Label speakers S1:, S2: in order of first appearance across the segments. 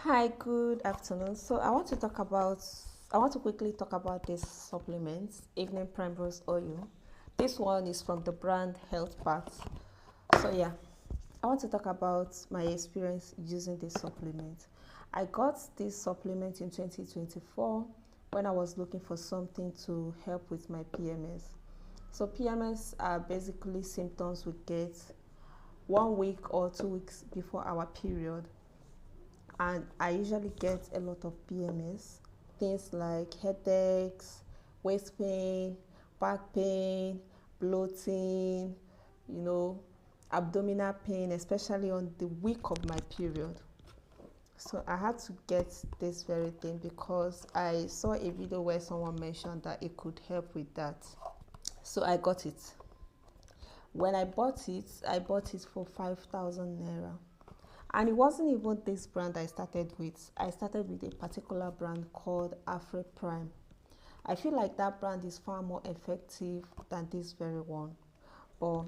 S1: Hi, good afternoon. So I want to quickly talk about this supplement, Evening Primrose Oil. This one is from the brand Health Path. So yeah, I want to talk about my experience using this supplement. I got this supplement in 2024 when I was looking for something to help with my PMS. So PMS are basically symptoms we get 1 week or 2 weeks before our period, and I usually get a lot of PMS, things like headaches, waist pain, back pain, bloating, you know, abdominal pain, especially on the week of my period. So I had to get this very thing because I saw a video where someone mentioned that it could help with that. So I got it. When I bought it for 5,000 naira. And it wasn't even this brand I started with. I started with a particular brand called Afri Prime. I feel like that brand is far more effective than this very one. But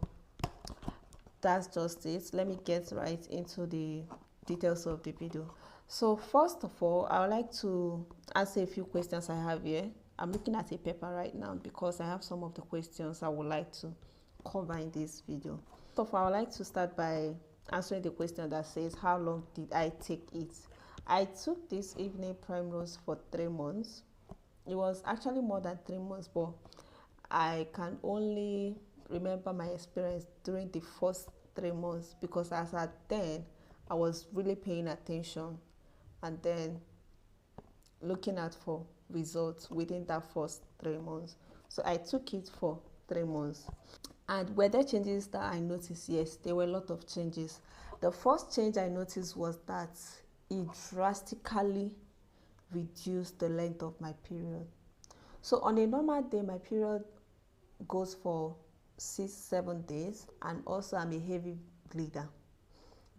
S1: that's just it. Let me get right into the details of the video. So first of all, I would like to answer a few questions I have here. I'm looking at a paper right now because I have some of the questions I would like to cover in this video. So I would like to start by answering the question that says, how long did I take it? I took this Evening Primrose for 3 months. It was actually more than 3 months, but I can only remember my experience during the first 3 months because as at then I was really paying attention and then looking out for results within that first 3 months. So I took it for 3 months. And were there changes that I noticed? Yes, there were a lot of changes. The first change I noticed was that it drastically reduced the length of my period. So on a normal day, my period goes for 6-7 days, and also I'm a heavy bleeder.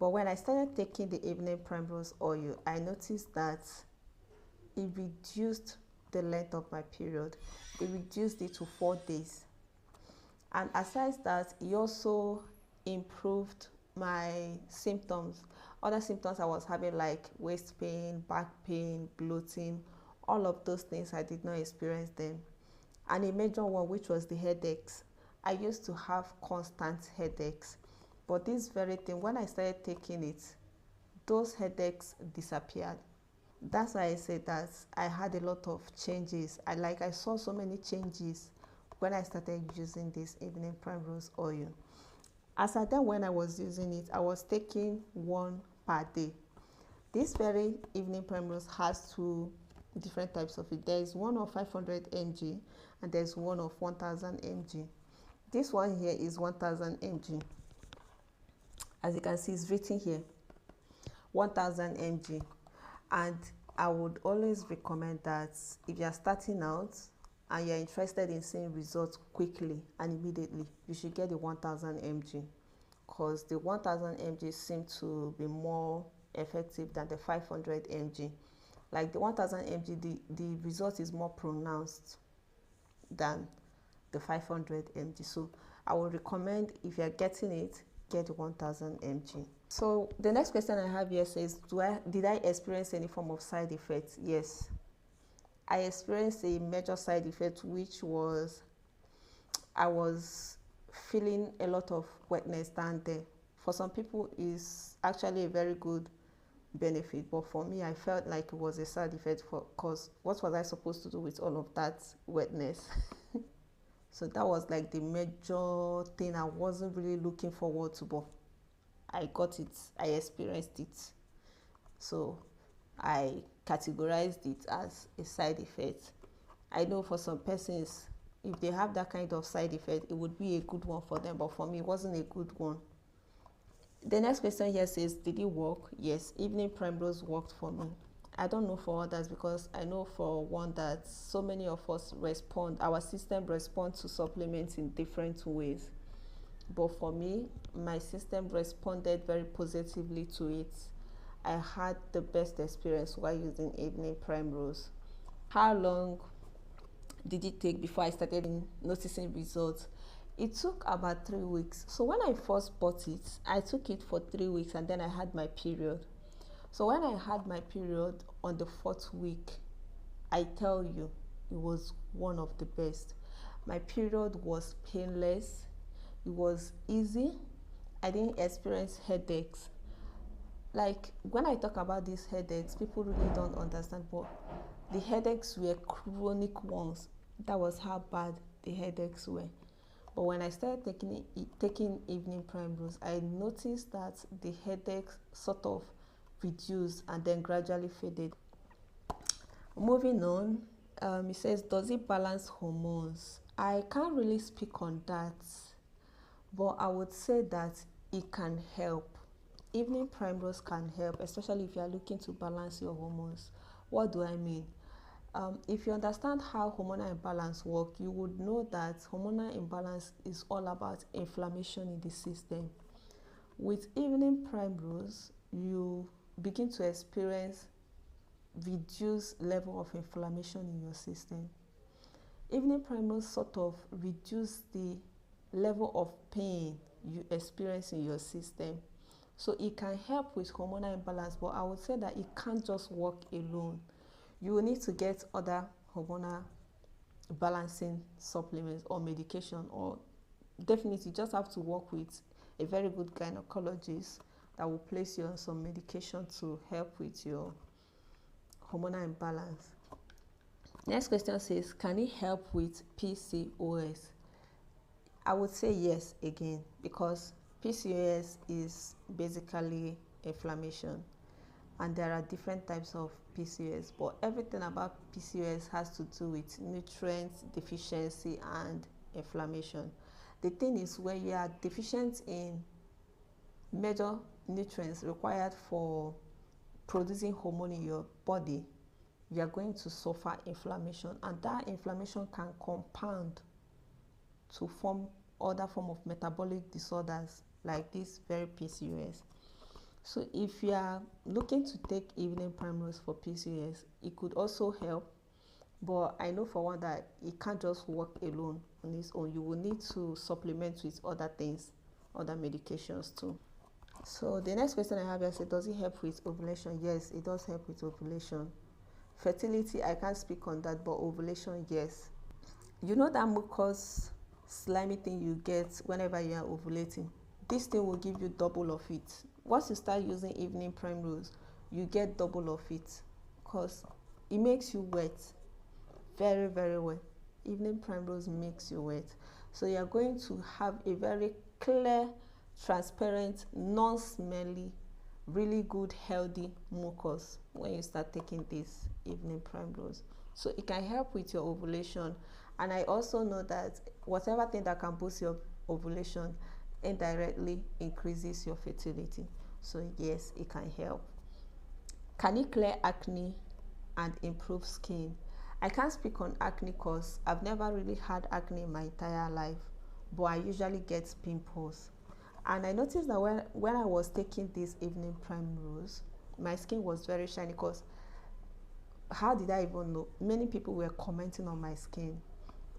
S1: But when I started taking the Evening Primrose Oil, I noticed that it reduced the length of my period. It reduced it to 4 days. And aside that, it also improved my symptoms. Other symptoms I was having, like waist pain, back pain, bloating, all of those things, I did not experience them. And a major one, which was the headaches. I used to have constant headaches. But this very thing, when I started taking it, those headaches disappeared. That's why I said that I had a lot of changes. I saw so many changes when I started using this Evening Primrose Oil. As at then, when I was using it, I was taking one per day. This very Evening Primrose has two different types of it. There is one of 500 mg and there's one of 1000 mg. This one here is 1000 mg. As you can see, it's written here 1000 mg. And I would always recommend that if you are starting out and you're interested in seeing results quickly and immediately, you should get the 1000 mg, because the 1000 mg seem to be more effective than the 500 mg. Like the 1000 mg, the result is more pronounced than the 500 mg. So I would recommend, if you're getting it, get 1000 mg. So the next question I have here says, did I experience any form of side effects? Yes, I experienced a major side effect, which was I was feeling a lot of wetness down there. For some people, it's actually a very good benefit, but for me, I felt like it was a side effect, because what was I supposed to do with all of that wetness? So that was like the major thing I wasn't really looking forward to, but I got it, I experienced it. So I categorized it as a side effect. I know for some persons, if they have that kind of side effect, it would be a good one for them, but for me, it wasn't a good one. The next question here says, did it work? Yes, Evening Primrose worked for me. I don't know for others, because I know for one that so many of us our system responds to supplements in different ways. But for me, my system responded very positively to it. I had the best experience while using Evening Primrose. How long did it take before I started noticing results? It took about 3 weeks. So when I first bought it, I took it for 3 weeks and then I had my period. So when I had my period on the 4th week, I tell you, it was one of the best. My period was painless, it was easy, I didn't experience headaches. Like when I talk about these headaches, people really don't understand, but the headaches were chronic ones. That was how bad the headaches were. But when I started taking Evening Primrose, I noticed that the headaches sort of reduced and then gradually faded. Moving on, it says, does it balance hormones? I can't really speak on that, but I would say that it can help. Evening Primrose can help, especially if you are looking to balance your hormones. What do I mean? If you understand how hormonal imbalance work, you would know that hormonal imbalance is all about inflammation in the system. With Evening Primrose, you begin to experience reduced level of inflammation in your system. Evening Primrose sort of reduce the level of pain you experience in your system. So it can help with hormonal imbalance, but I would say that it can't just work alone. You will need to get other hormonal balancing supplements or medication, or definitely just have to work with a very good gynecologist that will place you on some medication to help with your hormonal imbalance. Next question says, can it help with PCOS? I would say yes again, because PCOS is basically inflammation, and there are different types of PCOS, but everything about PCOS has to do with nutrient deficiency and inflammation. The thing is, when you are deficient in major nutrients required for producing hormone in your body, you are going to suffer inflammation, and that inflammation can compound to form other form of metabolic disorders like this very PCOS. So if you are looking to take Evening Primrose for PCOS, it could also help, but I know for one that it can't just work alone on its own. You will need to supplement with other things, other medications too. So the next question I have here is, does it help with ovulation? Yes, it does help with ovulation. Fertility, I can't speak on that, but ovulation, yes. You know that mucus slimy thing you get whenever you are ovulating? This thing will give you double of it. Once you start using Evening Primrose, you get double of it, because it makes you wet, very, very wet. Evening Primrose makes you wet. So you are going to have a very clear, transparent, non-smelly, really good, healthy mucus when you start taking this Evening Primrose. So it can help with your ovulation. And I also know that whatever thing that can boost your ovulation indirectly increases your fertility. So yes, it can help. Can it clear acne and improve skin? I can't speak on acne because I've never really had acne in my entire life, but I usually get pimples. And I noticed that when I was taking this Evening Primrose, my skin was very shiny, because how did I even know? Many people were commenting on my skin.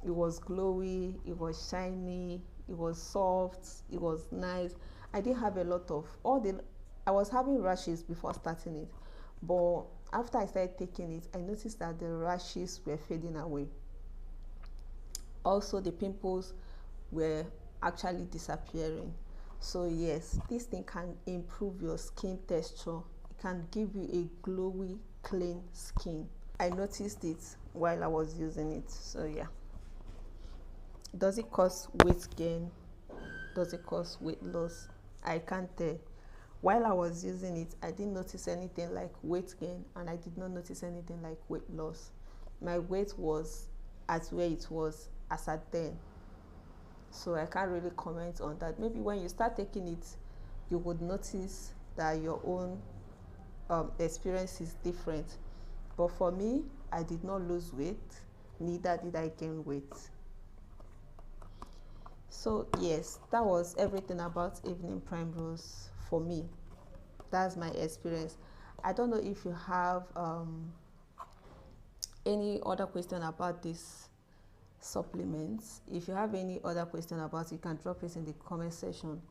S1: It was glowy, it was shiny, it was soft, it was nice. I didn't have a lot of I was having rashes before starting it, but after I started taking it, I noticed that the rashes were fading away. Also, the pimples were actually disappearing. So yes, this thing can improve your skin texture. It can give you a glowy, clean skin. I noticed it while I was using it. So yeah. Does it cause weight gain? Does it cause weight loss? I can't tell. While I was using it, I didn't notice anything like weight gain, and I did not notice anything like weight loss. My weight was at where it was as at then. So I can't really comment on that. Maybe when you start taking it, you would notice that your own experience is different. But for me, I did not lose weight, neither did I gain weight. So yes, that was everything about Evening Primrose for me. That's my experience. I don't know if you have any other question about this supplements. If you have any other question about it, you can drop it in the comment section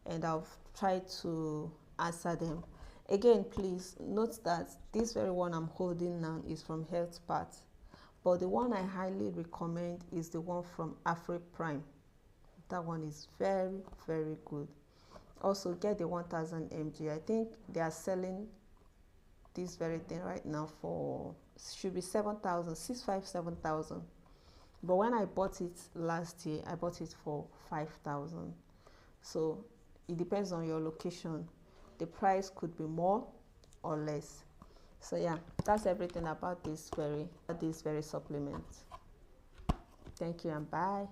S1: and I'll try to answer them. Again, please note that this very one I'm holding now is from Health Path, but the one I highly recommend is the one from Afri Prime. That one is very, very good. Also get the 1000 mg. I think they are selling this very thing right now for, should be 7,000, 7,000. But when I bought it last year, I bought it for 5,000. So it depends on your location. The price could be more or less. So yeah, that's everything about this very supplement. Thank you and bye.